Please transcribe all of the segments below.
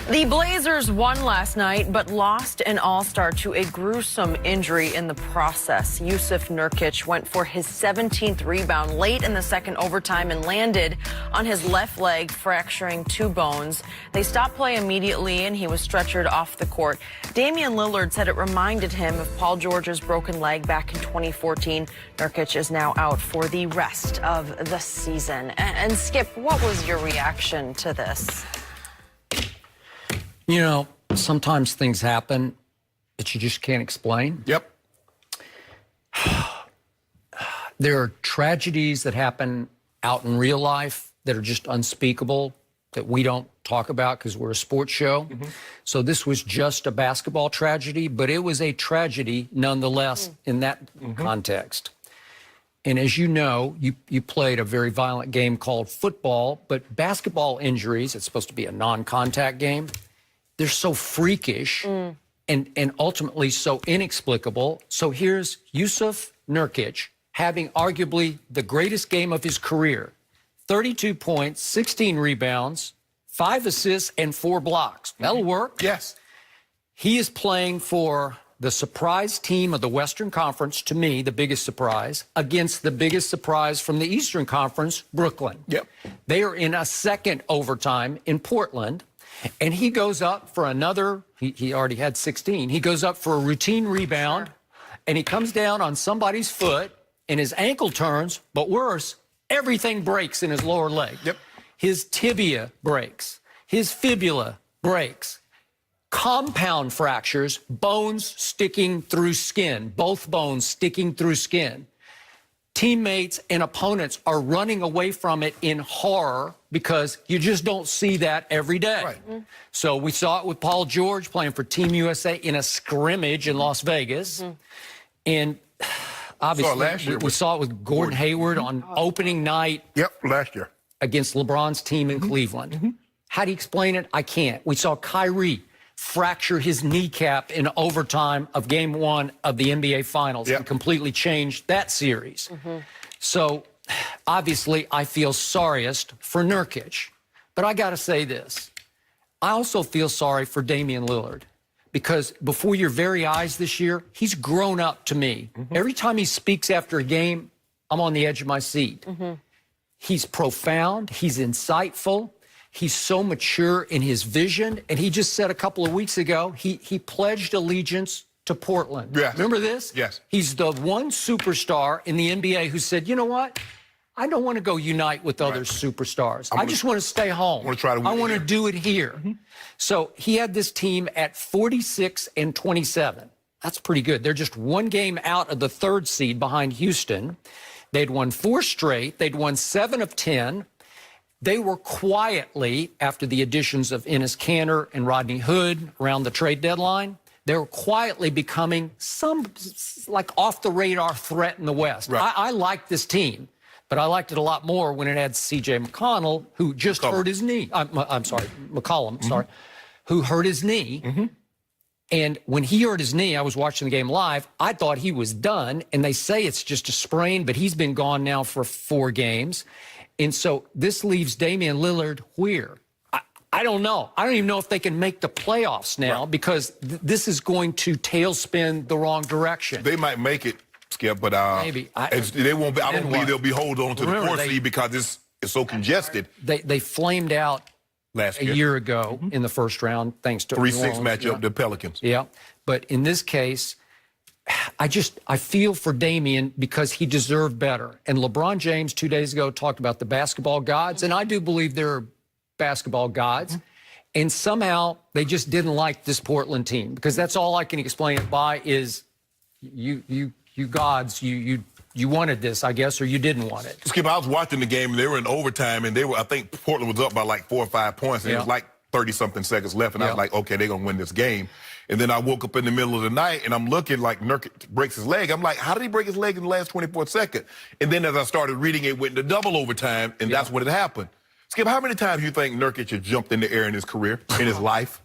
The Blazers won last night, but lost an all-star to a gruesome injury in the process. Jusuf Nurkic went for his 17th rebound late in the second overtime and landed on his left leg, fracturing two bones. They stopped play immediately, and he was stretchered off the court. Damian Lillard said it reminded him of Paul George's broken leg back in 2014. Nurkic is now out for the rest of the season. And Skip, what was your reaction to this? You know, sometimes things happen that you just can't explain. Yep. There are tragedies that happen out in real life that are just unspeakable, that we don't talk about because we're a sports show. So this was just a basketball tragedy, but it was a tragedy nonetheless in that context. And as you know, you played a very violent game called football, but basketball injuries, it's supposed to be a non-contact game, they're so freakish and ultimately so inexplicable. So here's Jusuf Nurkic having arguably the greatest game of his career. 32 points, 16 rebounds, 5 assists, and 4 blocks. That'll work. Yes. He is playing for the surprise team of the Western Conference, to me, the biggest surprise, against the biggest surprise from the Eastern Conference, Brooklyn. Yep. They are in a second overtime in Portland. And he goes up for another, he already had 16. He goes up for a routine rebound, and he comes down on somebody's foot, and his ankle turns, but worse, everything breaks in his lower leg. Yep. His tibia breaks. His fibula breaks. Compound fractures, bones sticking through skin, both bones sticking through skin. Teammates and opponents are running away from it in horror because you just don't see that every day. Right. So we saw it with Paul George playing for Team USA in a scrimmage in Las Vegas. And obviously we saw it with Gordon Hayward on opening night. Yep, last year. Against LeBron's team in Cleveland. How do you explain it? I can't. We saw Kyrie fracture his kneecap in overtime of Game 1 of the NBA Finals and completely changed that series. So, obviously, I feel sorriest for Nurkic. But I got to say this. I also feel sorry for Damian Lillard because before your very eyes this year, he's grown up to me. Every time he speaks after a game, I'm on the edge of my seat. He's profound. He's insightful. He's so mature in his vision. And he just said a couple of weeks ago, he pledged allegiance to Portland. Yes. Remember this? Yes. He's the one superstar in the NBA who said, you know what? I don't want to go unite with other superstars. I just want to stay home. I want to do it here. So he had this team at 46-27. That's pretty good. They're just one game out of the 3rd seed behind Houston. They'd won 4 straight. They'd won 7 of 10. They were quietly, after the additions of Enes Kanter and Rodney Hood around the trade deadline, they were quietly becoming some, like, off-the-radar threat in the West. Right. I liked this team, but I liked it a lot more when it had C.J. McConnell, who just hurt his knee. I'm sorry, McCollum, sorry, who hurt his knee. And when he hurt his knee, I was watching the game live, I thought he was done, and they say it's just a sprain, but he's been gone now for 4 games. And so this leaves Damian Lillard where? I don't know. I don't even know if they can make the playoffs now because this is going to tailspin the wrong direction. They might make it, Skip, but maybe they won't be. I don't believe they'll be holding on to the 4th seed because it's so congested. They flamed out last a year ago in the first round thanks to 3-6 matchup, the Pelicans. Yeah, but in this case, I feel for Damian because he deserved better. And LeBron James 2 days ago talked about the basketball gods, and I do believe they're basketball gods. And somehow they just didn't like this Portland team because that's all I can explain it by is you gods, you wanted this, I guess, or you didn't want it. Skip, I was watching the game, and they were in overtime, and I think Portland was up by like 4 or 5 points, and it was like 30-something seconds left, and I was like, okay, they're going to win this game. And then I woke up in the middle of the night, and I'm looking like Nurkic breaks his leg. I'm like, how did he break his leg in the last 24 seconds? And then as I started reading, it went into double overtime, and that's when it happened. Skip, how many times do you think Nurkic has jumped in the air in his career, in his life?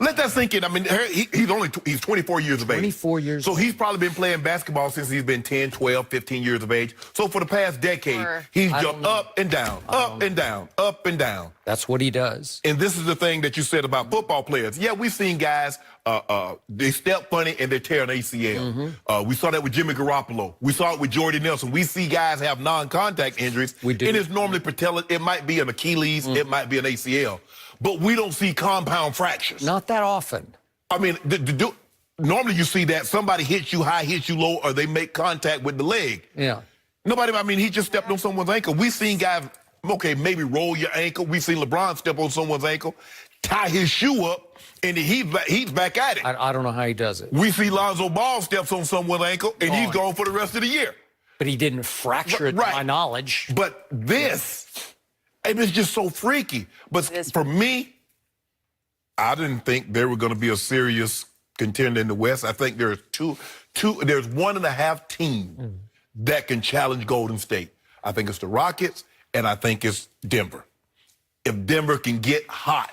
Let that sink in. I mean, he's 24 years of age. 24 years. So he's probably been playing basketball since he's been 10, 12, 15 years of age. So for the past decade, he's jumped up and down, up and down, up and down. That's what he does. And this is the thing that you said about football players. Yeah, we've seen guys, they step funny and they tear an ACL. We saw that with Jimmy Garoppolo. We saw it with Jordy Nelson. We see guys have non-contact injuries. We do. And it's normally patella. It might be an Achilles. It might be an ACL. But we don't see compound fractures. Not that often. I mean, normally you see that somebody hits you high, hits you low, or they make contact with the leg. Yeah. Nobody, I mean, he just stepped on someone's ankle. We've seen guys, okay, maybe roll your ankle. We've seen LeBron step on someone's ankle, tie his shoe up, and he's back at it. I don't know how he does it. We see Lonzo Ball steps on someone's ankle, and he's gone for the rest of the year. But he didn't fracture it, to my knowledge. But this, it was just so freaky. But for me, I didn't think there were going to be a serious contender in the West. I think there's there's 1.5 teams that can challenge Golden State. I think it's the Rockets, and I think it's Denver. If Denver can get hot,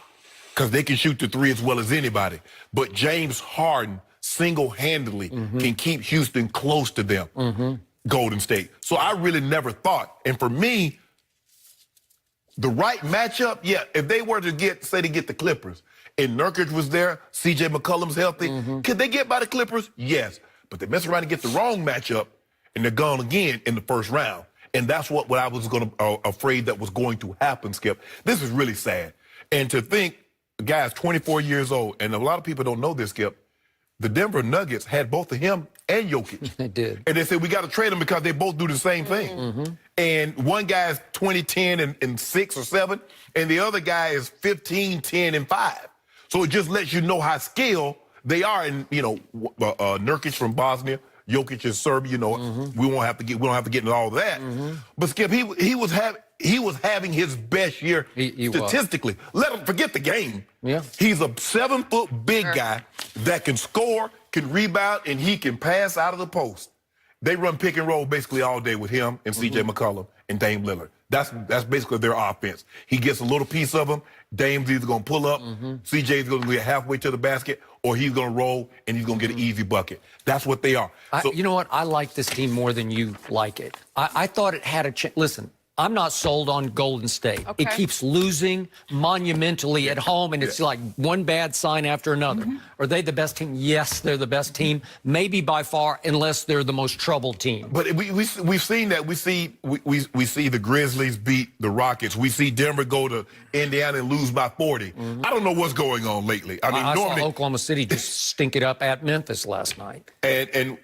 because they can shoot the three as well as anybody. But James Harden single-handedly can keep Houston close to them, Golden State. So I really never thought. And for me, the right matchup, yeah, if they were to get the Clippers, and Nurkic was there, C.J. McCollum's healthy, could they get by the Clippers? Yes. But they mess around and get the wrong matchup, and they're gone again in the first round. And that's what I was afraid that was going to happen, Skip. This is really sad. And to think, the guy's 24 years old, and a lot of people don't know this, Skip, the Denver Nuggets had both of him and Jokic. They did. And they said, we got to trade them because they both do the same thing. And one guy's 20, 10, and 6 or 7, and the other guy is 15, 10, and 5. So it just lets you know how skilled they are. And, you know, Nurkic from Bosnia, Jokic is Serbia, you know, we don't have to get into all that. But Skip, he was having his best year statistically. Let him forget the game. Yeah. He's a 7-foot big guy that can score, can rebound, and he can pass out of the post. They run pick and roll basically all day with him and C.J. McCollum and Dame Lillard. That's basically their offense. He gets a little piece of them. Dame's either going to pull up, C.J.'s going to get halfway to the basket, or he's going to roll and he's going to get an easy bucket. That's what they are. You know what? I like this team more than you like it. I thought it had a chance. Listen, I'm not sold on Golden State. Okay. It keeps losing monumentally at home, and it's like one bad sign after another. Are they the best team? Yes, they're the best team, maybe by far, unless they're the most troubled team. But we've seen that. We see the Grizzlies beat the Rockets. We see Denver go to Indiana and lose by 40. I don't know what's going on lately. I mean, I normally saw Oklahoma City just stink it up at Memphis last night. And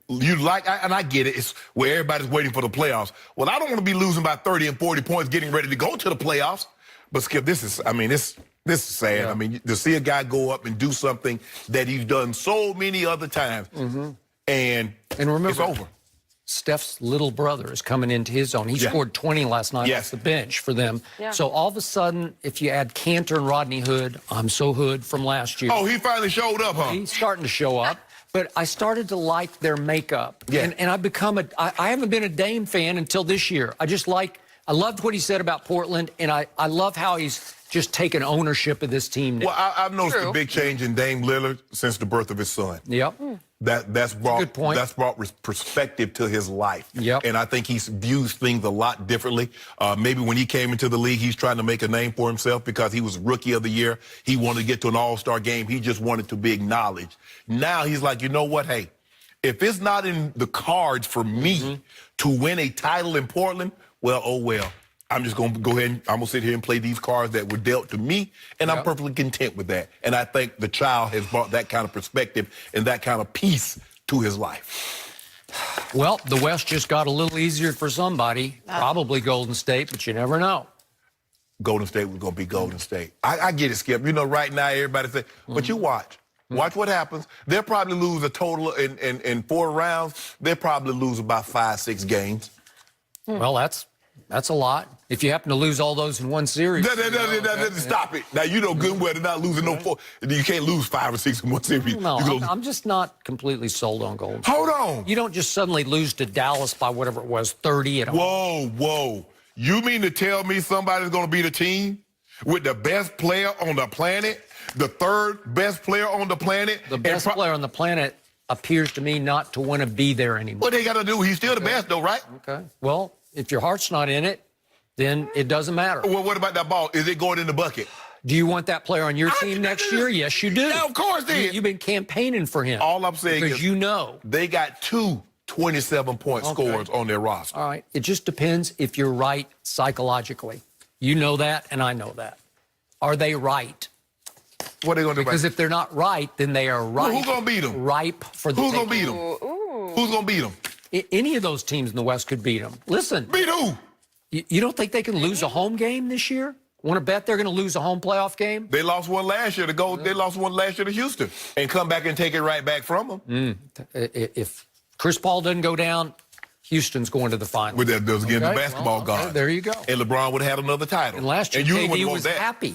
you and I get it. It's where everybody's waiting for the playoffs. Well, I don't want to be losing by 30 and 40 points getting ready to go to the playoffs. But Skip, this is sad. Yeah. I mean, to see a guy go up and do something that he's done so many other times, and remember, it's over. Steph's little brother is coming into his own. He scored 20 last night off the bench for them. Yeah. So all of a sudden, if you add Cantor and Rodney Hood, I'm so Hood from last year. Oh, he finally showed up, huh? He's starting to show up. But I started to like their makeup. Yeah. And I've become I haven't been a Dame fan until this year. I loved what he said about Portland, and I love how he's just taken ownership of this team now. Well, I've noticed a big change in Dame Lillard since the birth of his son. Yep. That's brought good point. That's brought perspective to his life. Yep. And I think he views things a lot differently. Maybe when he came into the league, he's trying to make a name for himself because he was Rookie of the Year. He wanted to get to an All-Star game. He just wanted to be acknowledged. Now he's like, you know what? Hey, if it's not in the cards for me to win a title in Portland, well, oh well. I'm just going to go ahead and I'm going to sit here and play these cards that were dealt to me, and I'm perfectly content with that. And I think the child has brought that kind of perspective and that kind of peace to his life. Well, the West just got a little easier for somebody, probably Golden State, but you never know. Golden State was going to be Golden State. I get it, Skip. You know, right now everybody say, but you watch. Watch what happens. They'll probably lose a total in 4 rounds. They'll probably lose about 5, 6 games. Well, that's a lot. If you happen to lose all those in one series. Stop it. Now, you know good and well they're not losing no 4. You can't lose 5 or 6 in one series. No, I'm just not completely sold on Golden State. Hold on. You don't just suddenly lose to Dallas by whatever it was, 30 at home. Whoa. You mean to tell me somebody's going to beat a team with the best player on the planet, the third best player on the planet. The best player on the planet appears to me not to want to be there anymore. What they got to do? He's still the best, though, right? Okay. Well, if your heart's not in it, then it doesn't matter. Well, what about that ball? Is it going in the bucket? Do you want that player on your team next year? Yes, you do. Yeah, of course they do. You've been campaigning for him. All I'm saying because is you know. they got 2 27-point scorers on their roster. All right. It just depends if you're right psychologically. You know that, and I know that. Are they right? What are they going to do? Because if they're not right, then they are ripe. Who's going to beat them? Ripe for the Who's going to beat taking. them? Who's going to beat them? Any of those teams in the West could beat them. Listen. Beat who? You don't think they can lose a home game this year? Want to bet they're going to lose a home playoff game? They lost one last year to go. They lost one last year to Houston and come back and take it right back from them. If Chris Paul doesn't go down, Houston's going to the final. With that, those again, the basketball gods. There you go. And LeBron would have had another title. And last year, KD was happy.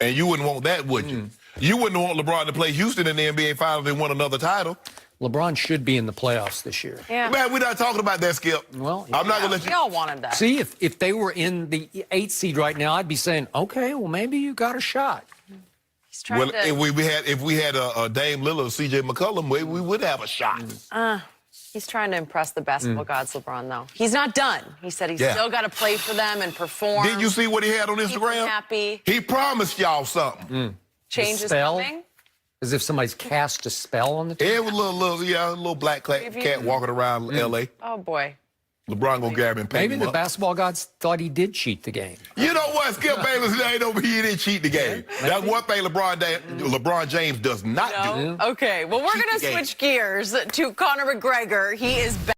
And you wouldn't want that, would you? You wouldn't want LeBron to play Houston in the NBA Finals and win another title. LeBron should be in the playoffs this year. Yeah. Man, we're not talking about that, Skip. Well, I'm not going to let you. We all wanted that. See, if they were in the 8th seed right now, I'd be saying, okay, well, maybe you got a shot. He's trying Well, to... if we had a Dame Lillard or C.J. McCollum, we would have a shot. He's trying to impress the basketball gods, LeBron, though. He's not done. He said he's still got to play for them and perform. Didn't you see what he had on Keep Instagram? them happy. He promised y'all something. Change is Spell? coming. As if somebody's cast a spell on the team. It was a little black cat walking around L.A. Oh, boy. LeBron gonna grab him and pick Maybe him the up. basketball gods thought he did cheat the game. You know what? Skip Bayless ain't over here. He didn't cheat the game. That's one thing LeBron James does not do. Okay, well, we're going to the game. switch gears to Conor McGregor. He is back.